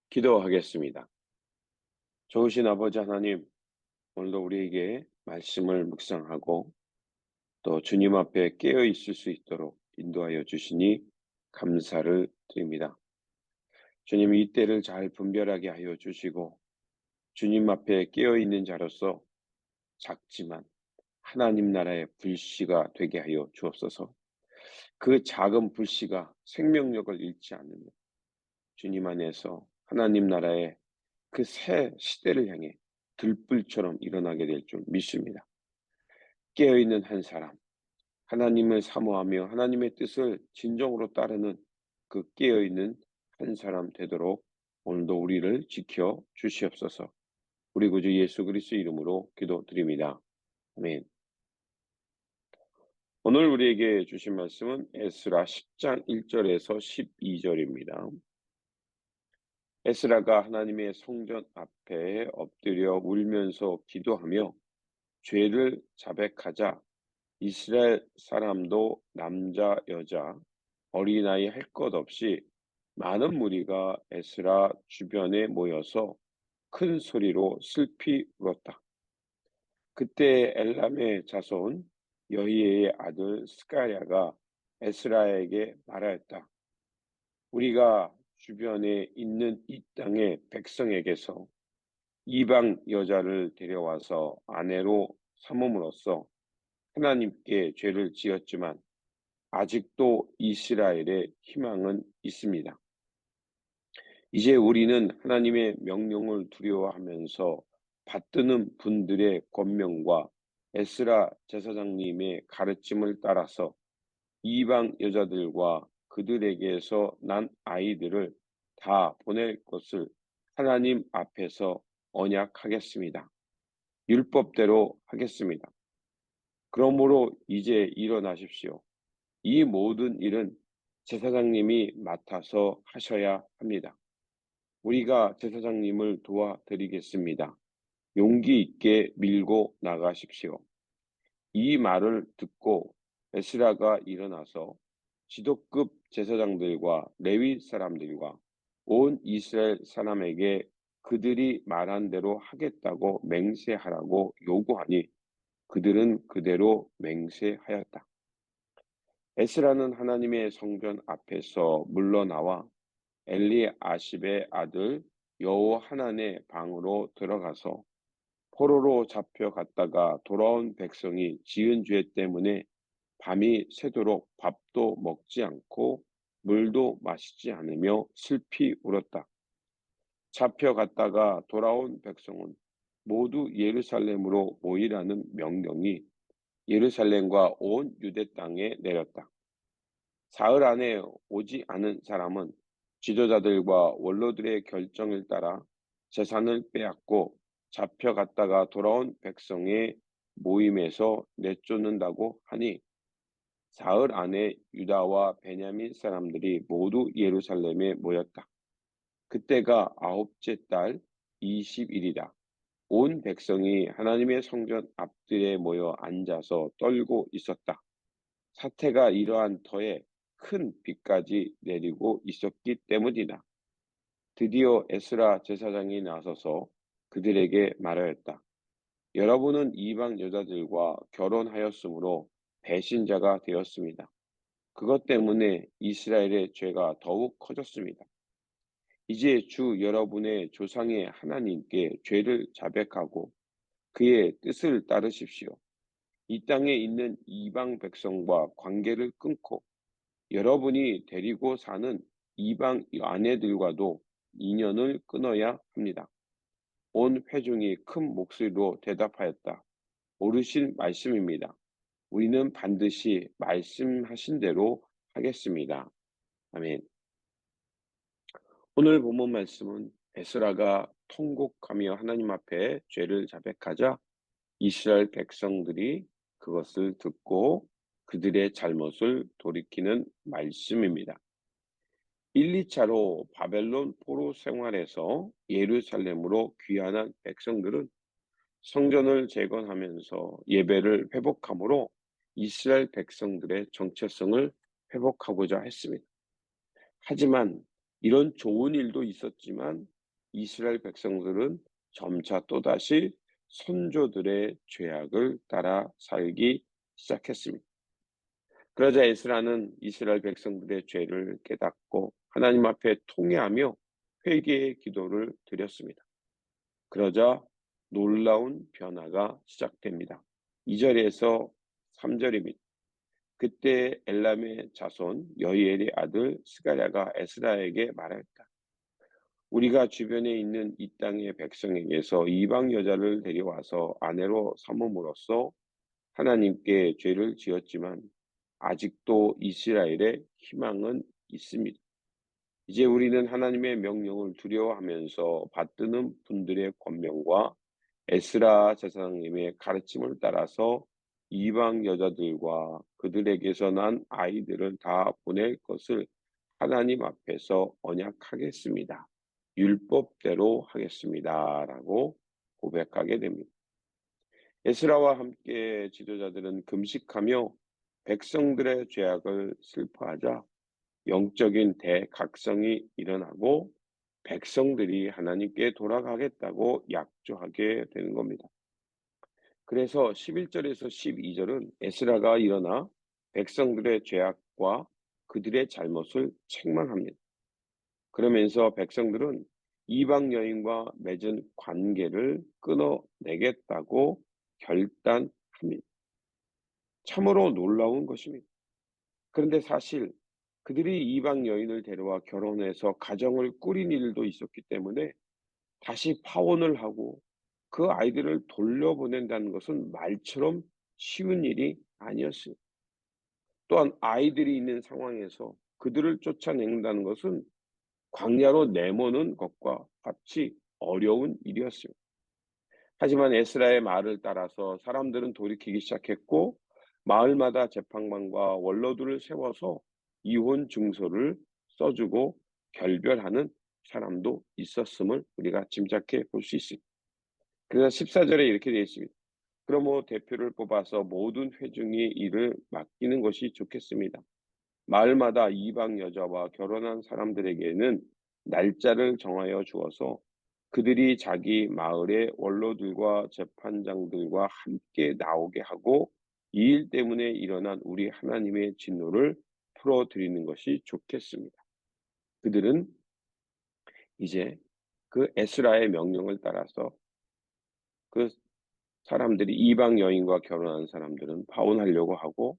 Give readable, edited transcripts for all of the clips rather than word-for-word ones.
기도하겠습니다. 좋으신 아버지 하나님, 오늘도 우리에게 말씀을 묵상하고 또 주님 앞에 깨어 있을 수 있도록 인도하여 주시니 감사를 드립니다. 주님, 이 때를 잘 분별하게 하여 주시고 주님 앞에 깨어 있는 자로서 작지만 하나님 나라의 불씨가 되게 하여 주옵소서. 그 작은 불씨가 생명력을 잃지 않으며 주님 안에서 하나님 나라의 그 새 시대를 향해 들불처럼 일어나게 될 줄 믿습니다. 깨어있는 한 사람, 하나님을 사모하며 하나님의 뜻을 진정으로 따르는 그 깨어있는 한 사람 되도록 오늘도 우리를 지켜 주시옵소서. 우리 구주 예수 그리스도 이름으로 기도드립니다. 아멘. 오늘 우리에게 주신 말씀은 에스라 10장 1절에서 12절입니다. 에스라가 하나님의 성전 앞에 엎드려 울면서 기도하며 죄를 자백하자 이스라엘 사람도 남자, 여자, 어린아이 할 것 없이 많은 무리가 에스라 주변에 모여서 큰 소리로 슬피 울었다. 그때 엘람의 자손 여히의 아들 스가랴가 에스라에게 말하였다. 우리가 주변에 있는 이 땅의 백성에게서 이방 여자를 데려와서 아내로 삼음으로써 하나님께 죄를 지었지만 아직도 이스라엘에 희망은 있습니다. 이제 우리는 하나님의 명령을 두려워하면서 받드는 분들의 권명과 에스라 제사장님의 가르침을 따라서 이방 여자들과 그들에게서 난 아이들을 다 보낼 것을 하나님 앞에서 언약하겠습니다. 율법대로 하겠습니다. 그러므로 이제 일어나십시오. 이 모든 일은 제사장님이 맡아서 하셔야 합니다. 우리가 제사장님을 도와드리겠습니다. 용기 있게 밀고 나가십시오. 이 말을 듣고 에스라가 일어나서 지도급 제사장들과 레위 사람들과 온 이스라엘 사람에게 그들이 말한 대로 하겠다고 맹세하라고 요구하니 그들은 그대로 맹세하였다. 에스라는 하나님의 성전 앞에서 물러나와 엘리아십의 아들 여호하난의 방으로 들어가서 포로로 잡혀갔다가 돌아온 백성이 지은 죄 때문에 밤이 새도록 밥도 먹지 않고 물도 마시지 않으며 슬피 울었다. 잡혀갔다가 돌아온 백성은 모두 예루살렘으로 모이라는 명령이 예루살렘과 온 유대 땅에 내렸다. 사흘 안에 오지 않은 사람은 지도자들과 원로들의 결정을 따라 재산을 빼앗고 잡혀갔다가 돌아온 백성의 모임에서 내쫓는다고 하니 사흘 안에 유다와 베냐민 사람들이 모두 예루살렘에 모였다. 그때가 아홉째 달 20일이다. 온 백성이 하나님의 성전 앞들에 모여 앉아서 떨고 있었다. 사태가 이러한 터에 큰 비까지 내리고 있었기 때문이다. 드디어 에스라 제사장이 나서서 그들에게 말하였다. 여러분은 이방 여자들과 결혼하였으므로 배신자가 되었습니다. 그것 때문에 이스라엘의 죄가 더욱 커졌습니다. 이제 주 여러분의 조상의 하나님께 죄를 자백하고 그의 뜻을 따르십시오. 이 땅에 있는 이방 백성과 관계를 끊고 여러분이 데리고 사는 이방 아내들과도 인연을 끊어야 합니다. 온 회중이 큰 목소리로 대답하였다. 옳으신 말씀입니다. 우리는 반드시 말씀하신 대로 하겠습니다. 아멘. 오늘 본문 말씀은 에스라가 통곡하며 하나님 앞에 죄를 자백하자 이스라엘 백성들이 그것을 듣고 그들의 잘못을 돌이키는 말씀입니다. 1, 2차로 바벨론 포로 생활에서 예루살렘으로 귀환한 백성들은 성전을 재건하면서 예배를 회복함으로 이스라엘 백성들의 정체성을 회복하고자 했습니다. 하지만 이런 좋은 일도 있었지만 이스라엘 백성들은 점차 또다시 선조들의 죄악을 따라 살기 시작했습니다. 그러자 에스라는 이스라엘 백성들의 죄를 깨닫고 하나님 앞에 통회하며 회개의 기도를 드렸습니다. 그러자 놀라운 변화가 시작됩니다. 2절에서 3절입니다. 그때 엘람의 자손 여이엘의 아들 스가랴가 에스라에게 말했다. 우리가 주변에 있는 이 땅의 백성에게서 이방 여자를 데려와서 아내로 삼음으로써 하나님께 죄를 지었지만 아직도 이스라엘에 희망은 있습니다. 이제 우리는 하나님의 명령을 두려워하면서 받드는 분들의 권명과 에스라 제사장님의 가르침을 따라서 이방 여자들과 그들에게서 난 아이들을 다 보낼 것을 하나님 앞에서 언약하겠습니다. 율법대로 하겠습니다라고 고백하게 됩니다. 에스라와 함께 지도자들은 금식하며 백성들의 죄악을 슬퍼하자 영적인 대각성이 일어나고 백성들이 하나님께 돌아가겠다고 약조하게 되는 겁니다. 그래서 11절에서 12절은 에스라가 일어나 백성들의 죄악과 그들의 잘못을 책망합니다. 그러면서 백성들은 이방 여인과 맺은 관계를 끊어내겠다고 결단합니다. 참으로 놀라운 것입니다. 그런데 사실 그들이 이방 여인을 데려와 결혼해서 가정을 꾸린 일도 있었기 때문에 다시 파혼을 하고 그 아이들을 돌려보낸다는 것은 말처럼 쉬운 일이 아니었어요. 또한 아이들이 있는 상황에서 그들을 쫓아낸다는 것은 광야로 내모는 것과 같이 어려운 일이었어요. 하지만 에스라의 말을 따라서 사람들은 돌이키기 시작했고 마을마다 재판관과 원로들을 세워서 이혼 증서를 써주고 결별하는 사람도 있었음을 우리가 짐작해 볼 수 있습니다. 그래서 14절에 이렇게 되어 있습니다. 그러므로 대표를 뽑아서 모든 회중이 일을 맡기는 것이 좋겠습니다. 마을마다 이방 여자와 결혼한 사람들에게는 날짜를 정하여 주어서 그들이 자기 마을의 원로들과 재판장들과 함께 나오게 하고 이 일 때문에 일어난 우리 하나님의 진노를 풀어드리는 것이 좋겠습니다. 그들은 이제 그 에스라의 명령을 따라서 그 사람들이 이방 여인과 결혼한 사람들은 파혼하려고 하고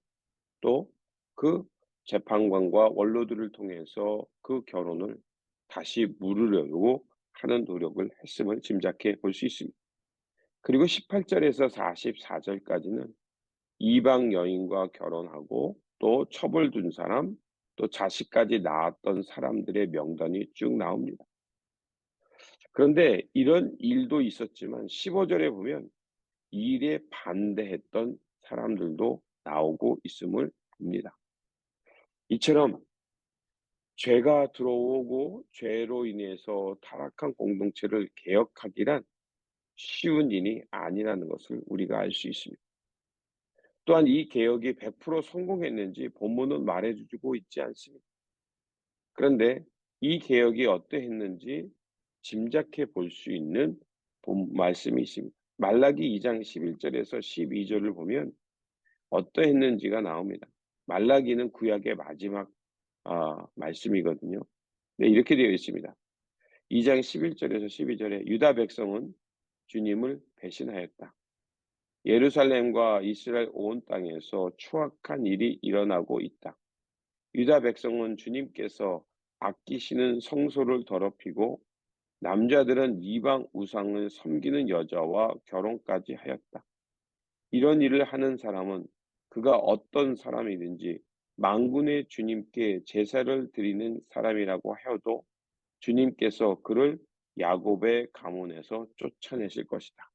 또 그 재판관과 원로들을 통해서 그 결혼을 다시 물으려고 하는 노력을 했음을 짐작해 볼 수 있습니다. 그리고 18절에서 44절까지는 이방 여인과 결혼하고 또 첩을 둔 사람, 또 자식까지 낳았던 사람들의 명단이 쭉 나옵니다. 그런데 이런 일도 있었지만 15절에 보면 이 일에 반대했던 사람들도 나오고 있음을 봅니다. 이처럼 죄가 들어오고 죄로 인해서 타락한 공동체를 개혁하기란 쉬운 일이 아니라는 것을 우리가 알 수 있습니다. 또한 이 개혁이 100% 성공했는지 본문은 말해주고 있지 않습니다. 그런데 이 개혁이 어떠했는지 짐작해 볼 수 있는 말씀이 있습니다. 말라기 2장 11절에서 12절을 보면 어떠했는지가 나옵니다. 말라기는 구약의 마지막 말씀이거든요. 네, 이렇게 되어 있습니다. 2장 11절에서 12절에 유다 백성은 주님을 배신하였다. 예루살렘과 이스라엘 온 땅에서 추악한 일이 일어나고 있다. 유다 백성은 주님께서 아끼시는 성소를 더럽히고 남자들은 이방 우상을 섬기는 여자와 결혼까지 하였다. 이런 일을 하는 사람은 그가 어떤 사람이든지 만군의 주님께 제사를 드리는 사람이라고 하여도 주님께서 그를 야곱의 가문에서 쫓아내실 것이다.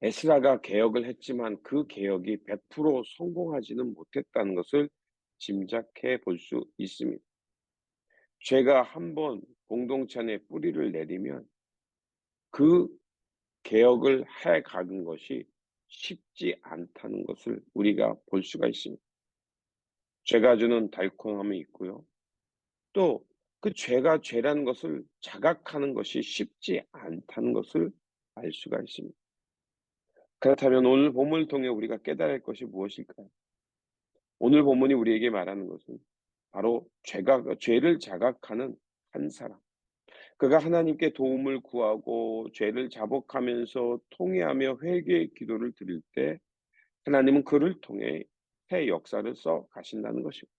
에스라가 개혁을 했지만 그 개혁이 100% 성공하지는 못했다는 것을 짐작해 볼 수 있습니다. 죄가 한번 공동체 안에 뿌리를 내리면 그 개혁을 해 가는 것이 쉽지 않다는 것을 우리가 볼 수가 있습니다. 죄가 주는 달콤함이 있고요. 또 그 죄가 죄라는 것을 자각하는 것이 쉽지 않다는 것을 알 수가 있습니다. 그렇다면 오늘 본문을 통해 우리가 깨달을 할 것이 무엇일까요? 오늘 본문이 우리에게 말하는 것은 바로 죄를 자각하는 한 사람. 그가 하나님께 도움을 구하고 죄를 자복하면서 통회하며 회개의 기도를 드릴 때 하나님은 그를 통해 새 역사를 써 가신다는 것입니다.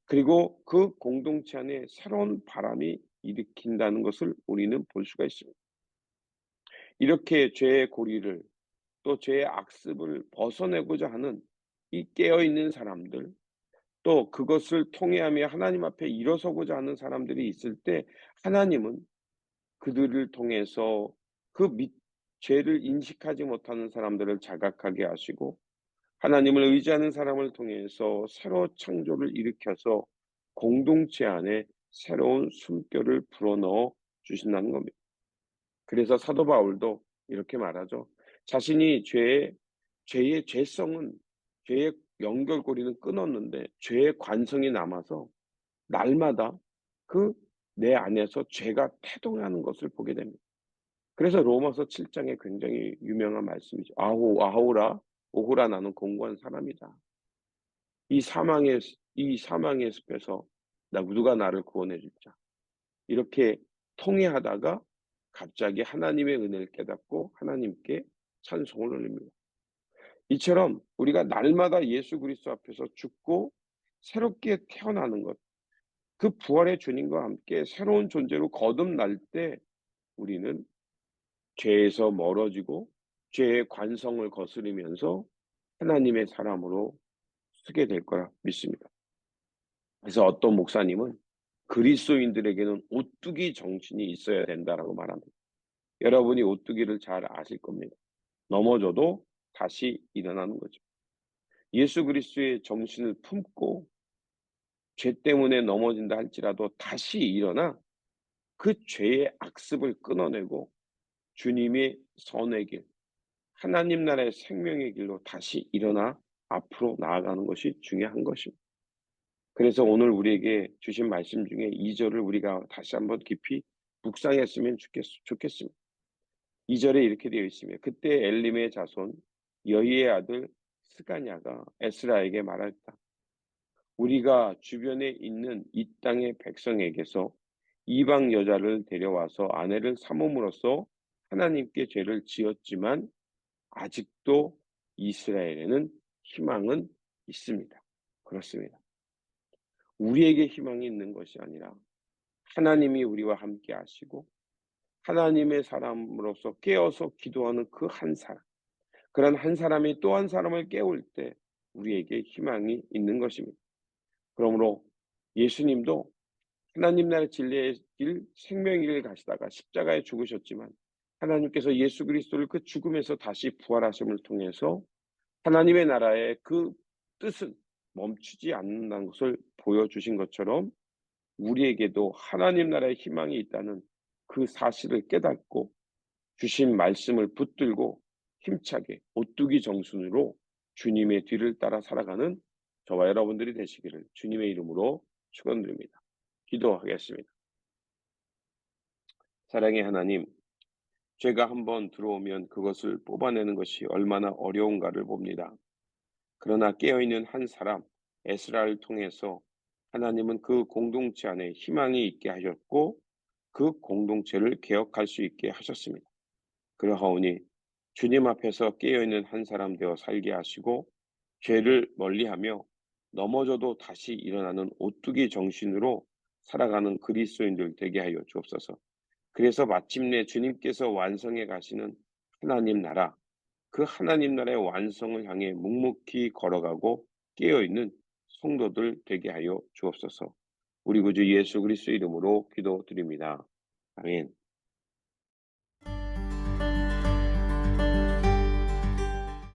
그리고 그 공동체 안에 새로운 바람이 일으킨다는 것을 우리는 볼 수가 있습니다. 이렇게 죄의 고리를 또 죄의 악습을 벗어내고자 하는 이 깨어있는 사람들, 또 그것을 통해하며 하나님 앞에 일어서고자 하는 사람들이 있을 때 하나님은 그들을 통해서 그 죄를 인식하지 못하는 사람들을 자각하게 하시고 하나님을 의지하는 사람을 통해서 새로 창조를 일으켜서 공동체 안에 새로운 숨결을 불어넣어 주신다는 겁니다. 그래서 사도 바울도 이렇게 말하죠. 자신이 죄의 죄성은 죄의 연결고리는 끊었는데 죄의 관성이 남아서 날마다 그 내 안에서 죄가 태동하는 것을 보게 됩니다. 그래서 로마서 7장에 굉장히 유명한 말씀이죠. 아우라 오호라 나는 공고한 사람이다. 이 사망의 숲에서 누가 나를 구원해 줄자. 이렇게 통회하다가 갑자기 하나님의 은혜를 깨닫고 하나님께 찬송을 올립니다. 이처럼 우리가 날마다 예수 그리스도 앞에서 죽고 새롭게 태어나는 것, 그 부활의 주님과 함께 새로운 존재로 거듭날 때 우리는 죄에서 멀어지고 죄의 관성을 거스르면서 하나님의 사람으로 서게 될 거라 믿습니다. 그래서 어떤 목사님은 그리스도인들에게는 오뚜기 정신이 있어야 된다라고 말합니다. 여러분이 오뚜기를 잘 아실 겁니다. 넘어져도 다시 일어나는 거죠. 예수 그리스도의 정신을 품고 죄 때문에 넘어진다 할지라도 다시 일어나 그 죄의 악습을 끊어내고 주님의 선의 길, 하나님 나라의 생명의 길로 다시 일어나 앞으로 나아가는 것이 중요한 것입니다. 그래서 오늘 우리에게 주신 말씀 중에 2절을 우리가 다시 한번 깊이 묵상했으면 좋겠습니다. 2절에 이렇게 되어 있습니다. 그때 엘림의 자손 여이의 아들 스가냐가 에스라에게 말했다. 우리가 주변에 있는 이 땅의 백성에게서 이방 여자를 데려와서 아내를 삼음으로써 하나님께 죄를 지었지만 아직도 이스라엘에는 희망은 있습니다. 그렇습니다. 우리에게 희망이 있는 것이 아니라 하나님이 우리와 함께 하시고 하나님의 사람으로서 깨어서 기도하는 그 한 사람, 그런 한 사람이 또 한 사람을 깨울 때 우리에게 희망이 있는 것입니다. 그러므로 예수님도 하나님 나라의 진리의 길, 생명의 길을 가시다가 십자가에 죽으셨지만 하나님께서 예수 그리스도를 그 죽음에서 다시 부활하심을 통해서 하나님의 나라의 그 뜻은 멈추지 않는다는 것을 보여주신 것처럼 우리에게도 하나님 나라의 희망이 있다는 그 사실을 깨닫고 주신 말씀을 붙들고 힘차게 오뚜기 정신으로 주님의 뒤를 따라 살아가는 저와 여러분들이 되시기를 주님의 이름으로 축원드립니다. 기도하겠습니다. 사랑의 하나님, 죄가 한번 들어오면 그것을 뽑아내는 것이 얼마나 어려운가를 봅니다. 그러나 깨어있는 한 사람 에스라를 통해서 하나님은 그 공동체 안에 희망이 있게 하셨고 그 공동체를 개혁할 수 있게 하셨습니다. 그러하오니 주님 앞에서 깨어있는 한 사람 되어 살게 하시고 죄를 멀리하며 넘어져도 다시 일어나는 오뚜기 정신으로 살아가는 그리스도인들 되게 하여 주옵소서. 그래서 마침내 주님께서 완성해 가시는 하나님 나라, 그 하나님 나라의 완성을 향해 묵묵히 걸어가고 깨어있는 성도들 되게 하여 주옵소서. 우리 구주 예수 그리스도 이름으로 기도드립니다. 아멘.